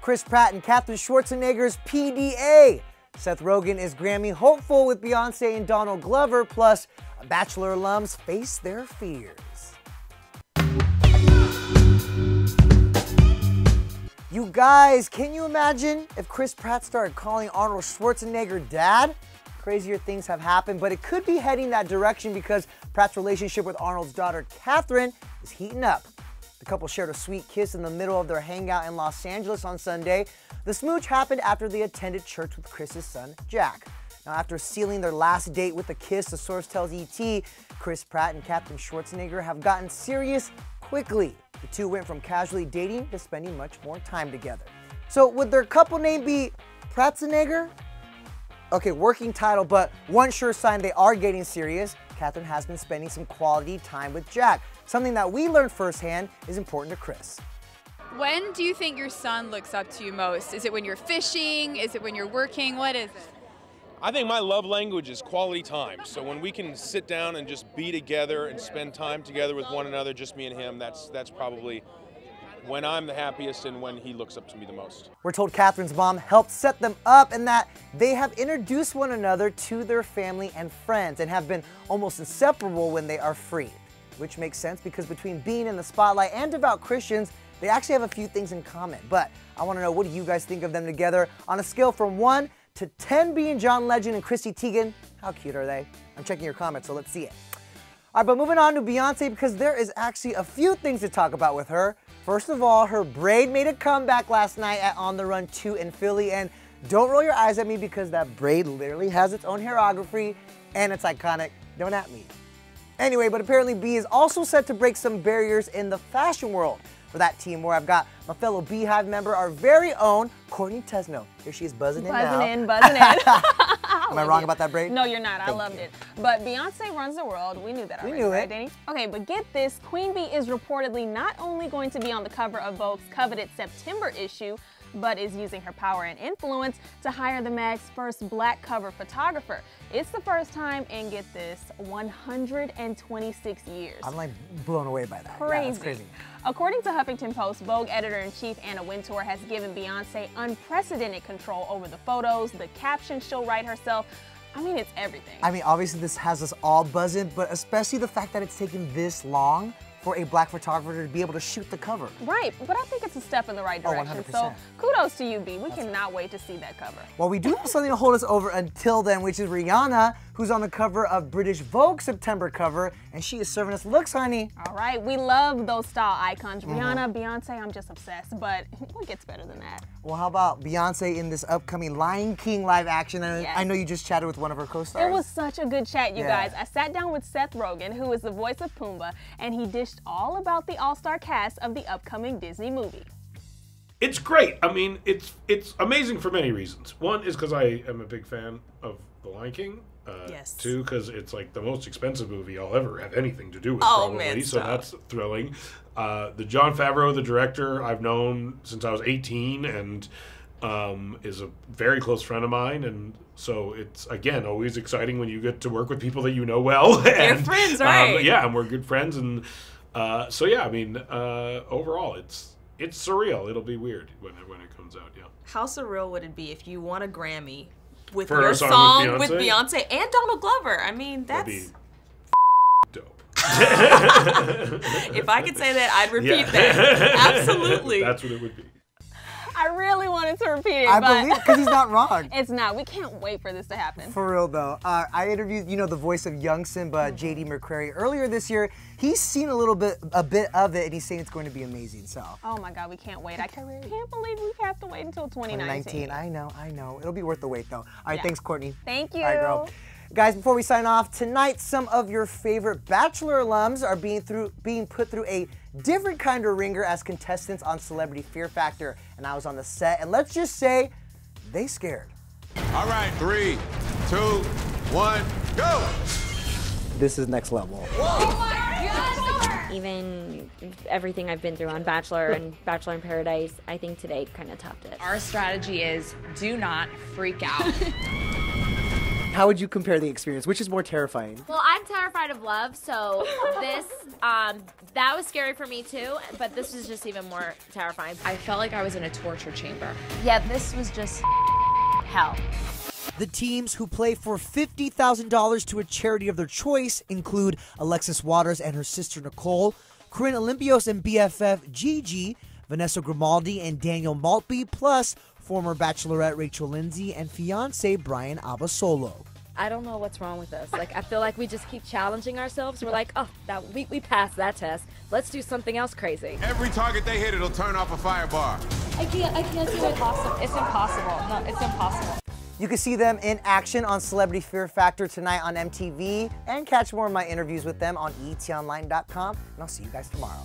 Chris Pratt and Katherine Schwarzenegger's PDA. Seth Rogan is Grammy hopeful with Beyonce and Donald Glover, plus Bachelor alums face their fears. You guys, can you imagine if Chris Pratt started calling Arnold Schwarzenegger dad? Crazier things have happened, but it could be heading that direction because Pratt's relationship with Arnold's daughter, Katherine, is heating up. The couple shared a sweet kiss in the middle of their hangout in Los Angeles on Sunday. The smooch happened after they attended church with Chris's son, Jack. Now, after sealing their last date with a kiss, the source tells ET, Chris Pratt and Katherine Schwarzenegger have gotten serious quickly. The two went from casually dating to spending much more time together. So would their couple name be Prattzenegger? Okay, working title, but one sure sign they are getting serious. Katherine has been spending some quality time with Jack, something that we learned firsthand is important to Chris. When do you think your son looks up to you most? Is it when you're fishing? Is it when you're working? What is it? I think my love language is quality time. So when we can sit down and just be together and spend time together with one another, just me and him, that's probably when I'm the happiest and when he looks up to me the most. We're told Katherine's mom helped set them up and that they have introduced one another to their family and friends and have been almost inseparable when they are free. Which makes sense because between being in the spotlight and devout Christians, they actually have a few things in common. But I want to know, what do you guys think of them together? On a scale from 1 to 10 being John Legend and Chrissy Teigen, how cute are they? I'm checking your comments, so let's see it. All right, but moving on to Beyonce because there is actually a few things to talk about with her. First of all, her braid made a comeback last night at On the Run 2 in Philly, and don't roll your eyes at me because that braid literally has its own hairography and it's iconic. Don't at me. Anyway, but apparently B is also set to break some barriers in the fashion world. For that team where I've got my fellow Beehive member, our very own Courtney Tesno. Here she is buzzing in now. Buzzing in. Am I wrong about that braid? No, you're not. I loved it. But Beyonce runs the world. We knew that already, right, Denny? Okay, but get this. Queen Bee is reportedly not only going to be on the cover of Vogue's coveted September issue, but is using her power and influence to hire the mag's first black cover photographer. It's the first time in, get this, 126 years. I'm like blown away by that. Crazy. Yeah, that's crazy. According to Huffington Post, Vogue editor-in-chief Anna Wintour has given Beyonce unprecedented control over the photos, the captions she'll write herself. I mean, it's everything. I mean, obviously this has us all buzzing, but especially the fact that it's taken this long for a black photographer to be able to shoot the cover. Right, but I think it's a step in the right direction. 100%. So kudos to you, B. We cannot wait to see that cover. Well, we do have something to hold us over until then, which is Rihanna, who's on the cover of British Vogue September cover, and she is serving us looks, honey. All right, we love those style icons. Rihanna, Beyonce, I'm just obsessed, but what gets better than that? Well, how about Beyonce in this upcoming Lion King live action? And I know you just chatted with one of her co-stars. It was such a good chat, you guys. I sat down with Seth Rogan, who is the voice of Pumbaa, and he dished all about the all-star cast of the upcoming Disney movie. It's great. I mean, it's amazing for many reasons. One is because I am a big fan of The Lion King. Yes. 2, because it's like the most expensive movie I'll ever have anything to do with, probably. Man, so that's thrilling. The Jon Favreau, the director, I've known since I was 18 and is a very close friend of mine. And so it's, again, always exciting when you get to work with people that you know well. You're friends, right? Yeah, and we're good friends. And so, yeah, I mean, overall, it's surreal. It'll be weird when it comes out, yeah. How surreal would it be if you won a Grammy with For your a song song with with Beyonce and Donald Glover? I mean, that's... That'd be dope. If I could say that, I'd repeat that. Absolutely. That's what it would be. I really wanted to repeat it, I but believe, because he's not wrong. it's not. We can't wait for this to happen. For real though. I interviewed, the voice of young Simba, J.D. McCrary, earlier this year. He's seen a bit of it, and he's saying it's going to be amazing. So. Oh my God, we can't wait. I can't believe we have to wait until 2019. I know. It'll be worth the wait though. All right, thanks, Courtney. Thank you. All right, girl. Guys, before we sign off, tonight some of your favorite Bachelor alums are being put through a different kind of ringer as contestants on Celebrity Fear Factor. And I was on the set, and let's just say, they scared. All right, 3, 2, 1, go! This is next level. Oh my God! Even everything I've been through on Bachelor and Bachelor in Paradise, I think today kind of topped it. Our strategy is do not freak out. How would you compare the experience? Which is more terrifying? Well, I'm terrified of love, so this, that was scary for me too, but this was just even more terrifying. I felt like I was in a torture chamber. Yeah, this was just hell. The teams who play for $50,000 to a charity of their choice include Alexis Waters and her sister Nicole, Corinne Olympios and BFF Gigi, Vanessa Grimaldi and Daniel Maltby, plus former Bachelorette Rachel Lindsay and fiancé Brian Abasolo. I don't know what's wrong with us. Like, I feel like we just keep challenging ourselves. We're like, oh, we passed that test. Let's do something else crazy. Every target they hit, it'll turn off a fire bar. I can't see what's possible. It's impossible. No, it's impossible. You can see them in action on Celebrity Fear Factor tonight on MTV and catch more of my interviews with them on etonline.com. And I'll see you guys tomorrow.